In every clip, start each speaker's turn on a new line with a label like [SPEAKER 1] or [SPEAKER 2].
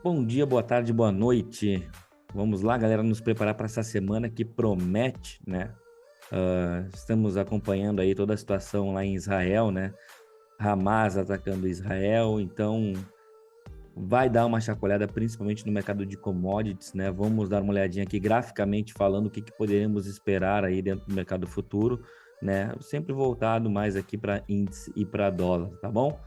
[SPEAKER 1] Bom dia, boa tarde, boa noite. Vamos lá, galera, nos preparar para essa semana que promete, né? Estamos acompanhando aí toda a situação lá em Israel, né? Hamas atacando Israel, então vai dar uma chacoalhada principalmente no mercado de commodities, né? Vamos dar uma olhadinha aqui graficamente falando o que poderemos esperar aí dentro do mercado futuro, né? Sempre voltado mais aqui para índice e para dólar, tá bom?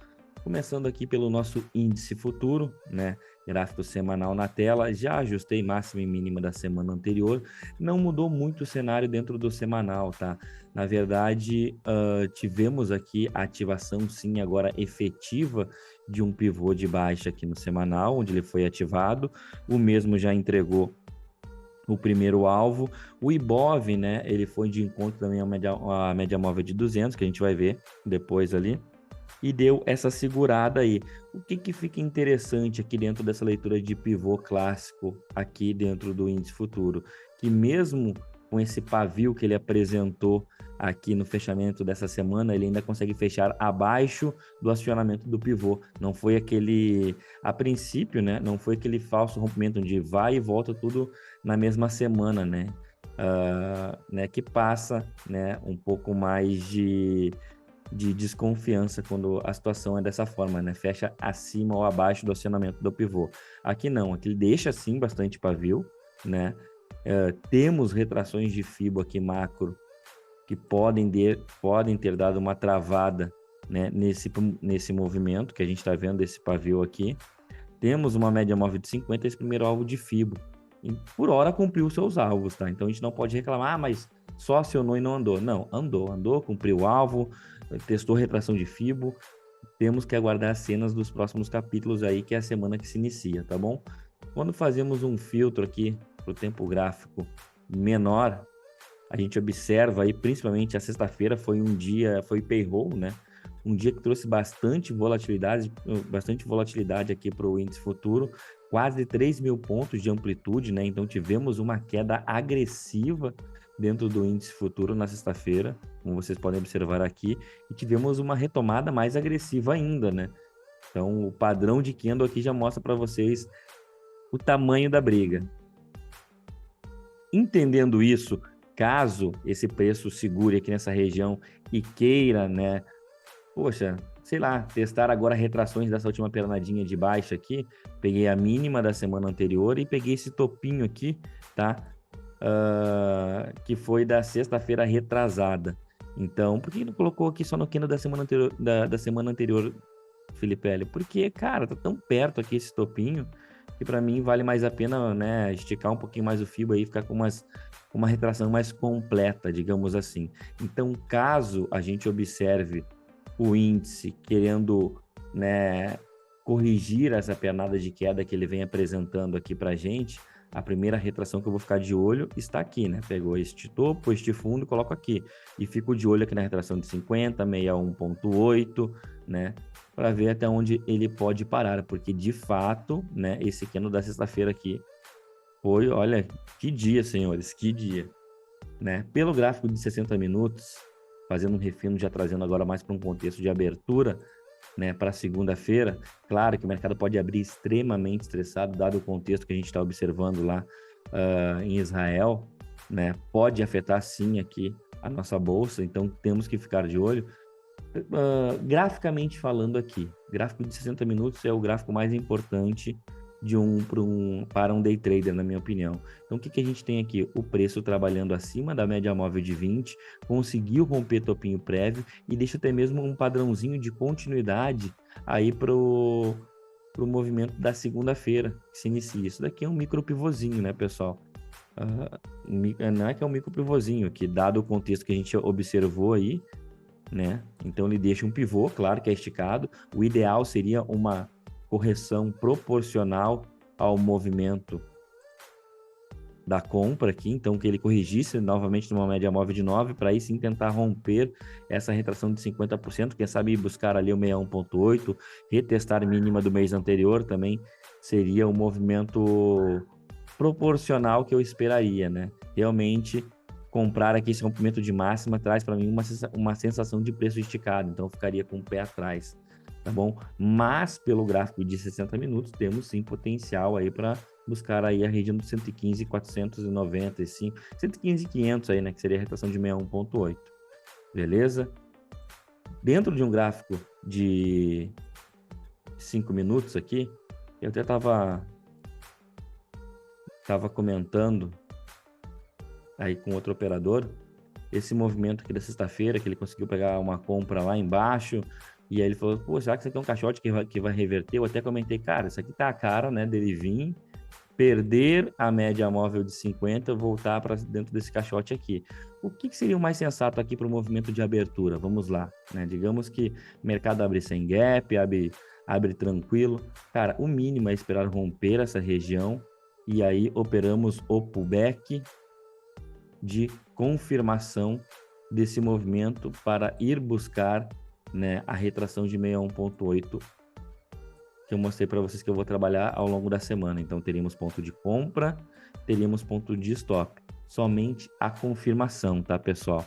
[SPEAKER 1] Começando aqui pelo nosso índice futuro, né? Gráfico semanal na tela, já ajustei máxima e mínima da semana anterior, não mudou muito o cenário dentro do semanal, tá? Na verdade, tivemos aqui a ativação, sim, agora efetiva de um pivô de baixa aqui no semanal, onde ele foi ativado, o mesmo já entregou o primeiro alvo. O Ibov, né, ele foi de encontro também à média móvel de 200, que a gente vai ver depois ali, e deu essa segurada aí. O que fica interessante aqui dentro dessa leitura de pivô clássico aqui dentro do índice futuro? Que mesmo com esse pavio que ele apresentou aqui no fechamento dessa semana, ele ainda consegue fechar abaixo do acionamento do pivô. Não foi aquele, a princípio, né? Não foi aquele falso rompimento onde vai e volta tudo na mesma semana, né? Né, que passa, né, um pouco mais de desconfiança quando a situação é dessa forma, né? Fecha acima ou abaixo do acionamento do pivô. Aqui não, aqui ele deixa sim bastante pavio, né? Temos retrações de FIBO aqui macro que podem ter dado uma travada, né, nesse movimento que a gente está vendo desse pavio aqui. Temos uma média móvel de 50, esse primeiro alvo de FIBO. E por hora cumpriu os seus alvos, tá? Então a gente não pode reclamar, mas só acionou e não andou. Não, andou, cumpriu o alvo, testou retração de FIBO. Temos que aguardar as cenas dos próximos capítulos aí, que é a semana que se inicia, tá bom? Quando fazemos um filtro aqui para o tempo gráfico menor, a gente observa aí, principalmente a sexta-feira foi payroll, né? Um dia que trouxe bastante volatilidade aqui para o índice futuro, quase 3 mil pontos de amplitude, né? Então tivemos uma queda agressiva dentro do índice futuro na sexta-feira, como vocês podem observar aqui, e tivemos uma retomada mais agressiva ainda, né? Então o padrão de candle aqui já mostra para vocês o tamanho da briga. Entendendo isso, caso esse preço segure aqui nessa região e queira, né, poxa, sei lá, testar agora retrações dessa última pernadinha de baixa aqui, peguei a mínima da semana anterior e peguei esse topinho aqui, tá? Que foi da sexta-feira retrasada. Então, por que não colocou aqui só no candle da semana anterior, da semana anterior, Felipe? Porque, cara, tá tão perto aqui esse topinho que para mim vale mais a pena, né, esticar um pouquinho mais o FIBO aí, ficar com uma retração mais completa, digamos assim. Então, caso a gente observe o índice querendo, né, corrigir essa pernada de queda que ele vem apresentando aqui para a gente, a primeira retração que eu vou ficar de olho está aqui, né? Pegou este topo, este fundo e coloco aqui. E fico de olho aqui na retração de 50, 61,8, né? Para ver até onde ele pode parar, porque de fato, né, esse candle da sexta-feira aqui foi, olha, que dia, senhores, que dia, né? Pelo gráfico de 60 minutos, fazendo um refino, já trazendo agora mais para um contexto de abertura, né, para segunda-feira. Claro que o mercado pode abrir extremamente estressado, dado o contexto que a gente está observando lá em Israel, né? Pode afetar sim aqui a nossa bolsa, então temos que ficar de olho. Graficamente falando aqui, gráfico de 60 minutos é o gráfico mais importante para um day trader, na minha opinião. Então, o que a gente tem aqui? O preço trabalhando acima da média móvel de 20, conseguiu romper topinho prévio e deixa até mesmo um padrãozinho de continuidade aí pro movimento da segunda-feira que se inicia. Isso daqui é um micro pivôzinho, né, pessoal? Não é que é um micro pivôzinho, que dado o contexto que a gente observou aí, né? Então ele deixa um pivô, claro que é esticado. O ideal seria uma correção proporcional ao movimento da compra aqui, então que ele corrigisse novamente numa média móvel de 9, para aí sim tentar romper essa retração de 50%, quem sabe buscar ali o 61,8, retestar a mínima do mês anterior também seria um movimento proporcional que eu esperaria, né? Realmente comprar aqui esse rompimento de máxima traz para mim uma sensação de preço esticado, então eu ficaria com o pé atrás. tá bom? Mas pelo gráfico de 60 minutos, temos sim potencial aí para buscar aí a região dos 115,495, 115,500 aí, né, que seria a retração de 61,8, beleza? Dentro de um gráfico de 5 minutos aqui, eu até tava comentando aí com outro operador, esse movimento aqui da sexta-feira, que ele conseguiu pegar uma compra lá embaixo, e aí ele falou, pô, será que isso aqui é um caixote que vai reverter? Eu até comentei, cara, isso aqui tá a cara, né, dele vir, perder a média móvel de 50, voltar para dentro desse caixote aqui. O que seria o mais sensato aqui para o movimento de abertura? Vamos lá, né? Digamos que o mercado abre sem gap, abre tranquilo. Cara, o mínimo é esperar romper essa região e aí operamos o pullback de confirmação desse movimento para ir buscar, né, a retração de 61,8 que eu mostrei para vocês que eu vou trabalhar ao longo da semana. Então, teríamos ponto de compra, teríamos ponto de stop. Somente a confirmação, tá, pessoal?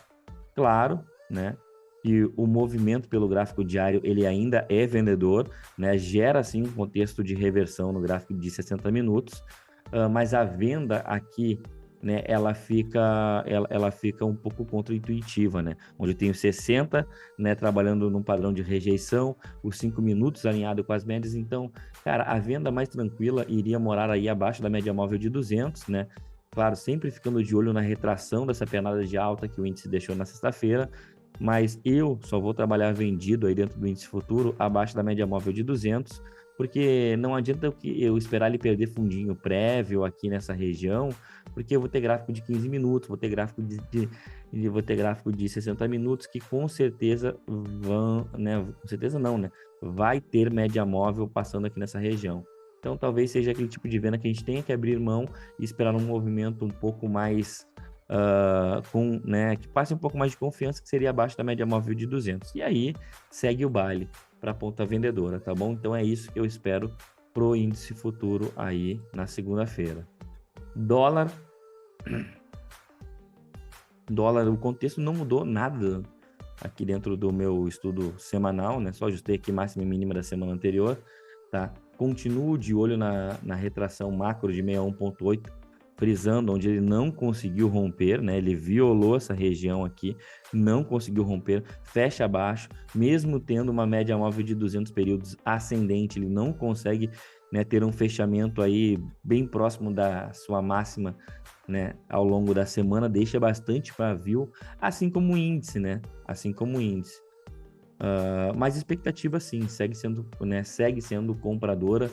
[SPEAKER 1] Claro, né, que o movimento pelo gráfico diário, ele ainda é vendedor, né, gera, sim, um contexto de reversão no gráfico de 60 minutos, mas a venda aqui, né, ela fica um pouco contraintuitiva, né? Onde eu tenho 60, né, trabalhando num padrão de rejeição, os 5 minutos alinhado com as médias. Então, cara, a venda mais tranquila iria morar aí abaixo da média móvel de 200, né? Claro, sempre ficando de olho na retração dessa pernada de alta que o índice deixou na sexta-feira, mas eu só vou trabalhar vendido aí dentro do índice futuro abaixo da média móvel de 200, porque não adianta eu esperar ele perder fundinho prévio aqui nessa região, porque eu vou ter gráfico de 15 minutos, vou ter gráfico vou ter gráfico de 60 minutos que com certeza vão, né, com certeza não, né, vai ter média móvel passando aqui nessa região. Então talvez seja aquele tipo de venda que a gente tenha que abrir mão e esperar um movimento um pouco mais né, que passe um pouco mais de confiança, que seria abaixo da média móvel de 200. E aí segue o baile para a ponta vendedora, tá bom? Então é isso que eu espero pro índice futuro aí na segunda-feira. Dólar, o contexto não mudou nada aqui dentro do meu estudo semanal, né? Só ajustei aqui máxima e mínima da semana anterior, tá? Continuo de olho na retração macro de 61,8, frisando onde ele não conseguiu romper, né? Ele violou essa região aqui, não conseguiu romper, fecha abaixo, mesmo tendo uma média móvel de 200 períodos ascendente, ele não consegue, né, ter um fechamento aí bem próximo da sua máxima, né, ao longo da semana, deixa bastante para view, assim como o índice, né? Assim como o índice. Mas expectativa sim, segue sendo compradora.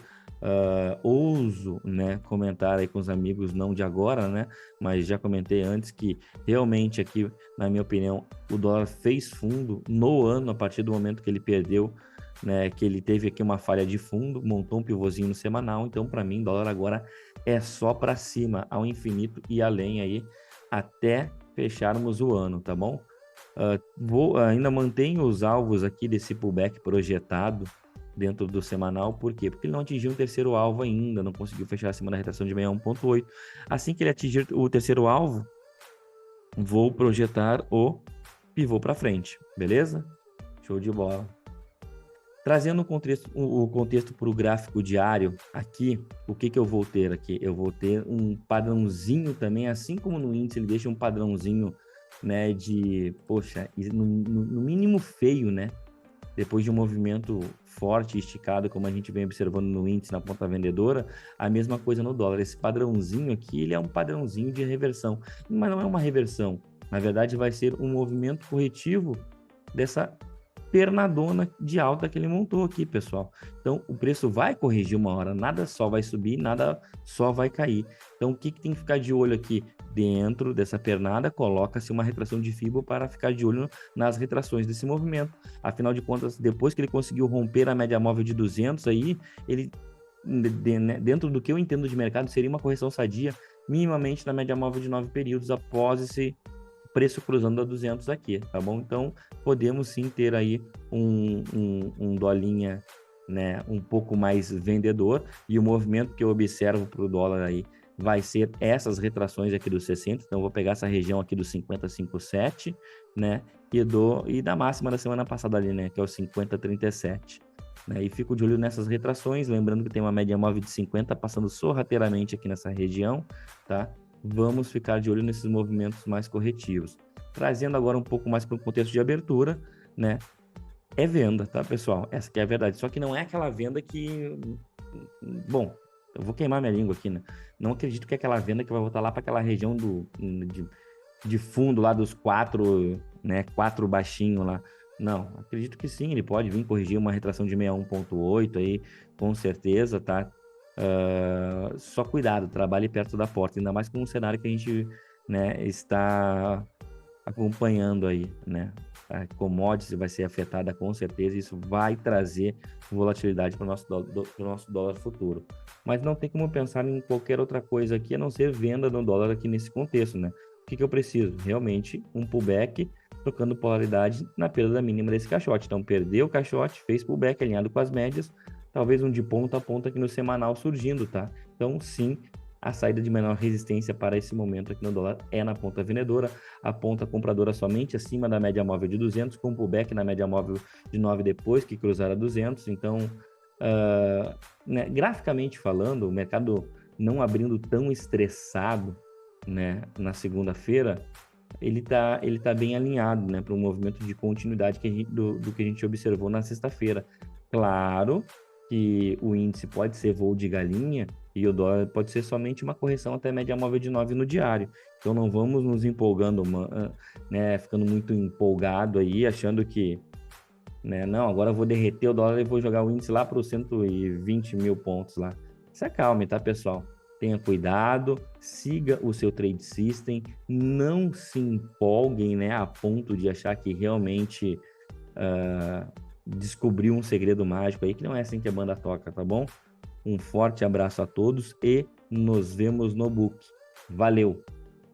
[SPEAKER 1] Ouso, né, comentar aí com os amigos, não de agora, né, mas já comentei antes que realmente aqui, na minha opinião, o dólar fez fundo no ano, a partir do momento que ele perdeu, né, que ele teve aqui uma falha de fundo, montou um pivôzinho no semanal. Então para mim, dólar agora é só para cima, ao infinito e além aí, até fecharmos o ano, tá bom? Ainda mantenho os alvos aqui desse pullback projetado dentro do semanal. Por quê? Porque ele não atingiu o terceiro alvo ainda, não conseguiu fechar acima da retração de 61,8. Assim que ele atingir o terceiro alvo, vou projetar o pivô para frente, beleza? Show de bola. Trazendo o contexto para o gráfico diário aqui, o que eu vou ter aqui? Eu vou ter um padrãozinho também, assim como no índice ele deixa um padrãozinho, né, de, poxa, no mínimo feio, né? Depois de um movimento forte e esticado, como a gente vem observando no índice, na ponta vendedora, a mesma coisa no dólar. Esse padrãozinho aqui, ele é um padrãozinho de reversão, mas não é uma reversão. Na verdade, vai ser um movimento corretivo dessa pernadona de alta que ele montou aqui, pessoal. Então, o preço vai corrigir uma hora, nada só vai subir, nada só vai cair. Então, o que tem que ficar de olho aqui? Dentro dessa pernada, coloca-se uma retração de Fibo para ficar de olho nas retrações desse movimento. Afinal de contas, depois que ele conseguiu romper a média móvel de 200 aí, ele, dentro do que eu entendo de mercado, seria uma correção sadia, minimamente na média móvel de 9 períodos após esse preço cruzando a 200 aqui, tá bom? Então, podemos sim ter aí um dolinha, né, um pouco mais vendedor, e o movimento que eu observo para o dólar aí vai ser essas retrações aqui dos 60, então eu vou pegar essa região aqui dos 50,57, né, e da máxima da semana passada ali, né, que é o 50,37. né? E fico de olho nessas retrações, lembrando que tem uma média móvel de 50 passando sorrateiramente aqui nessa região, tá? Vamos ficar de olho nesses movimentos mais corretivos. Trazendo agora um pouco mais para o contexto de abertura, né? É venda, tá, pessoal? Essa que é a verdade. Só que não é aquela venda que... Bom, eu vou queimar minha língua aqui, né? Não acredito que é aquela venda que vai voltar lá para aquela região de fundo lá dos 4, né? 4 baixinho lá. Não, acredito que sim, ele pode vir corrigir uma retração de 61,8 aí, com certeza, tá? Só cuidado, trabalhe perto da porta, ainda mais com o cenário que a gente, né, está acompanhando aí, né? A commodity vai ser afetada com certeza, isso vai trazer volatilidade para o nosso dólar futuro. Mas não tem como pensar em qualquer outra coisa aqui a não ser venda no dólar aqui nesse contexto, né? O que eu preciso? Realmente um pullback trocando polaridade na perda mínima desse caixote. Então, perdeu o caixote, fez pullback alinhado com as médias, talvez um de ponta a ponta aqui no semanal surgindo, tá? Então, sim, a saída de menor resistência para esse momento aqui no dólar é na ponta vendedora, a ponta compradora somente acima da média móvel de 200, com pullback na média móvel de 9 depois que cruzar a 200. Então, né, graficamente falando, o mercado não abrindo tão estressado, né, na segunda-feira, ele tá bem alinhado, né, para um movimento de continuidade do que a gente observou na sexta-feira. Claro que o índice pode ser voo de galinha e o dólar pode ser somente uma correção até média móvel de 9 no diário. Então não vamos nos empolgando, né, ficando muito empolgado aí, achando que, né, não, agora eu vou derreter o dólar e vou jogar o índice lá para os 120 mil pontos lá. Se acalme, tá, pessoal? Tenha cuidado, siga o seu trade system, não se empolguem, né, a ponto de achar que realmente descobriu um segredo mágico aí, que não é assim que a banda toca, tá bom? Um forte abraço a todos e nos vemos no book. Valeu!